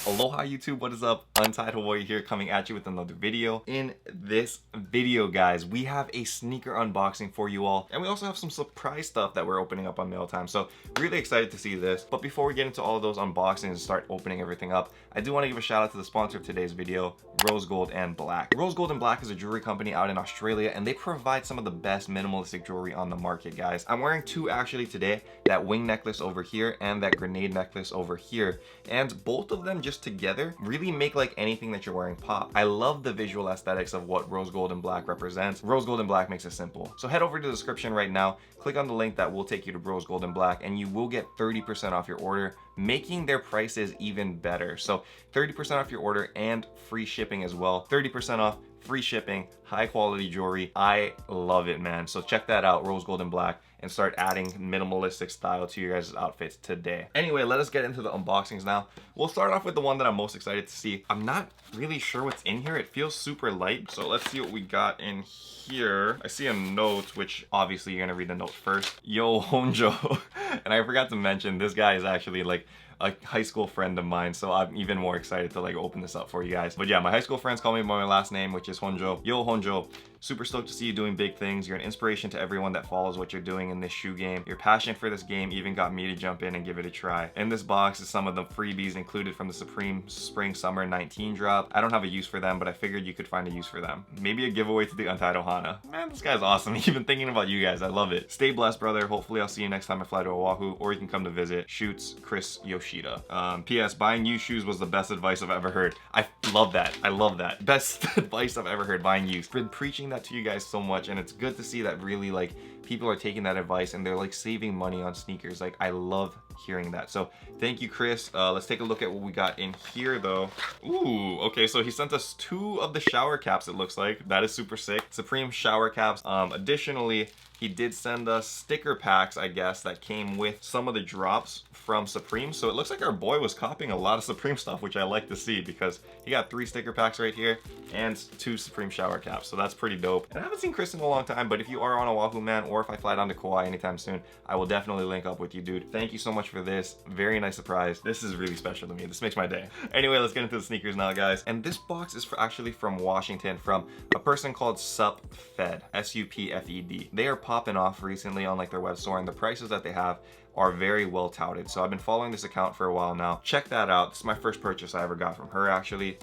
Aloha YouTube, what is up? Untied Hawaii here, coming at you with another video. In this video, guys, we have a sneaker unboxing for you all, and we also have some surprise stuff that we're opening up on mail time, so really excited to see this. But before we get into all of those unboxings and start opening everything up, I do want to give a shout out to the sponsor of today's video, Rose Gold and Black. Rose Gold and Black is a jewelry company out in Australia, and they provide some of the best minimalistic jewelry on the market, guys. I'm wearing two actually today, that wing necklace over here and that grenade necklace over here, and both of them just together really make like anything that you're wearing pop. I love the visual aesthetics of what Rose Gold and Black represents. Rose Gold and Black makes it simple. So head over to the description right now, click on the link that will take you to Rose Gold and Black, and you will get 30% off your order, making their prices even better. So 30% off your order and free shipping as well. 30% off, free shipping, high quality jewelry. I love it, man. So check that out, Rose Gold and Black, and start adding minimalistic style to your guys' outfits today. Anyway, let us get into the unboxings now. We'll start off with the one that I'm most excited to see. I'm not really sure what's in here. It feels super light. So let's see what we got in here. I see a note, which obviously you're gonna read the note first. Yo, Honjo. And I forgot to mention, this guy is actually like a high school friend of mine, so I'm even more excited to like open this up for you guys. But yeah, my high school friends call me by my last name, which is Honjo. Yo, Honjo. Super stoked to see you doing big things. You're an inspiration to everyone that follows what you're doing in this shoe game. Your passion for this game even got me to jump in and give it a try. In this box is some of the freebies included from the Supreme Spring Summer 19 drop. I don't have a use for them, but I figured you could find a use for them. Maybe a giveaway to the Untied Ohana. Man, this guy's awesome. Even thinking about you guys, I love it. Stay blessed, brother. Hopefully I'll see you next time I fly to Oahu, or you can come to visit. Shoots, Chris Yoshida. P.S. Buying used shoes was the best advice I've ever heard. I love that. I love that. Best advice I've ever heard, buying used. I've been preaching that to you guys so much, and it's good to see that really like people are taking that advice and they're like saving money on sneakers. Like, I love hearing that. So thank you, Chris. Let's take a look at what we got in here though. Ooh, okay, so he sent us 2 of the shower caps, it looks like. That is super sick. Supreme shower caps. Additionally, he did send us sticker packs, I guess, that came with some of the drops from Supreme. So it looks like our boy was copying a lot of Supreme stuff, which I like to see, because he got 3 sticker packs right here and 2 Supreme shower caps. So that's pretty dope. And I haven't seen Chris in a long time, but if you are on Oahu, man, or if I fly down to Kauai anytime soon, I will definitely link up with you, dude. Thank you so much for this. Very nice surprise. This is really special to me. This makes my day. Anyway, let's get into the sneakers now, guys. And this box is actually from Washington, from a person called Supfed, S-U-P-F-E-D. They are popping off recently on like their web store, and the prices that they have are very well touted. So I've been following this account for a while now. Check that out. This is my first purchase I ever got from her, actually.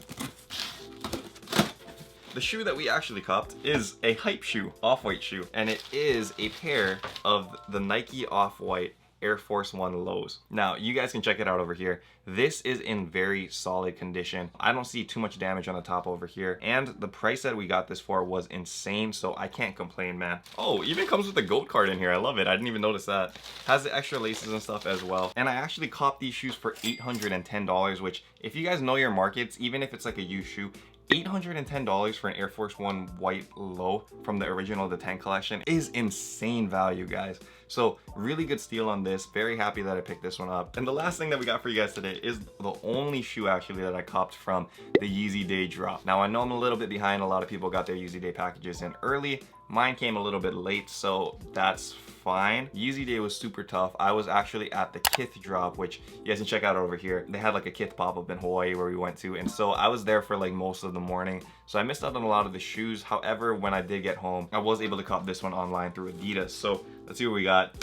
The shoe that we actually copped is a hype shoe, off-white shoe, and it is a pair of the Nike off-white Air Force One lows. Now, you guys can check it out over here. This is in very solid condition. I don't see too much damage on the top over here, and the price that we got this for was insane, so I can't complain, man. Oh, even comes with a goat card in here. I love it. I didn't even notice that. Has the extra laces and stuff as well. And I actually copped these shoes for $810, which, if you guys know your markets, even if it's like a used shoe, $810 for an Air Force One white low from the original The 10 collection is insane value, guys. So really good steal on this. Very happy that I picked this one up. And the last thing that we got for you guys today is the only shoe actually that I copped from the Yeezy Day drop. Now, I know I'm a little bit behind. A lot of people got their Yeezy Day packages in early. Mine came a little bit late, so that's fine. Yeezy Day was super tough. I was actually at the Kith drop, which you guys can check out over here. They had like a Kith pop-up in Hawaii where we went to, and so I was there for like most of the morning, so I missed out on a lot of the shoes. However, when I did get home, I was able to cop this one online through Adidas. So let's see what we got.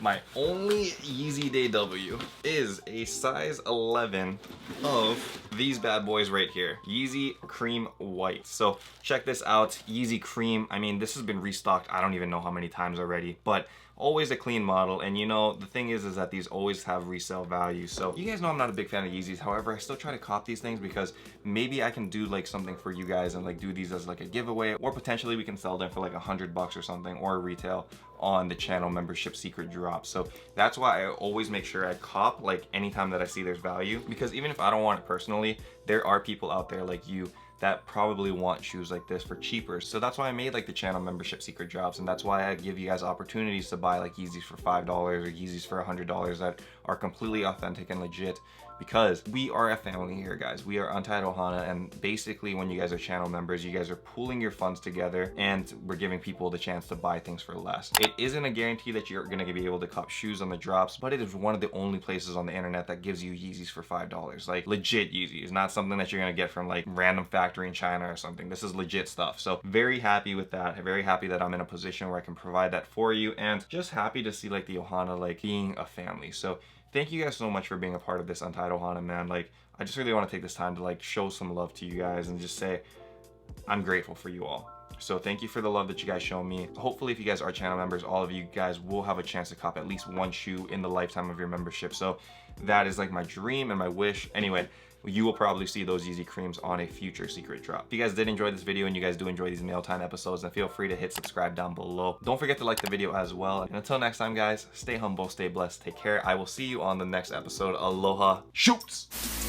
My only Yeezy Day W is a size 11 of these bad boys right here, Yeezy Cream White. So check this out, Yeezy Cream. I mean, this has been restocked I don't even know how many times already, but always a clean model. And you know, the thing is that these always have resale value. So you guys know I'm not a big fan of Yeezys. However, I still try to cop these things because maybe I can do like something for you guys and like do these as like a giveaway, or potentially we can sell them for like $100 or something, or retail on the channel membership secret drop. So that's why I always make sure I cop like anytime that I see there's value, because even if I don't want it personally, there are people out there like you that probably want shoes like this for cheaper. So that's why I made like the channel membership secret drops, and that's why I give you guys opportunities to buy like Yeezys for $5 or Yeezys for $100 that are completely authentic and legit, because we are a family here, guys. We are Untitled Ohana, and basically when you guys are channel members, you guys are pooling your funds together and we're giving people the chance to buy things for less. It isn't a guarantee that you're gonna be able to cop shoes on the drops, but it is one of the only places on the internet that gives you Yeezys for $5. Like legit Yeezys, not something that you're gonna get from like random factory in China or something. This is legit stuff. So very happy with that. Very happy that I'm in a position where I can provide that for you, and just happy to see like the Ohana like being a family. So thank you guys so much for being a part of this Untitled Ohana, man. Like, I just really want to take this time to like show some love to you guys and just say I'm grateful for you all. So thank you for the love that you guys show me. Hopefully if you guys are channel members, all of you guys will have a chance to cop at least one shoe in the lifetime of your membership. So that is like my dream and my wish. Anyway, you will probably see those Yeezy creams on a future secret drop. If you guys did enjoy this video and you guys do enjoy these mail time episodes, then feel free to hit subscribe down below. Don't forget to like the video as well. And until next time, guys, stay humble, stay blessed, take care. I will see you on the next episode. Aloha, shoots!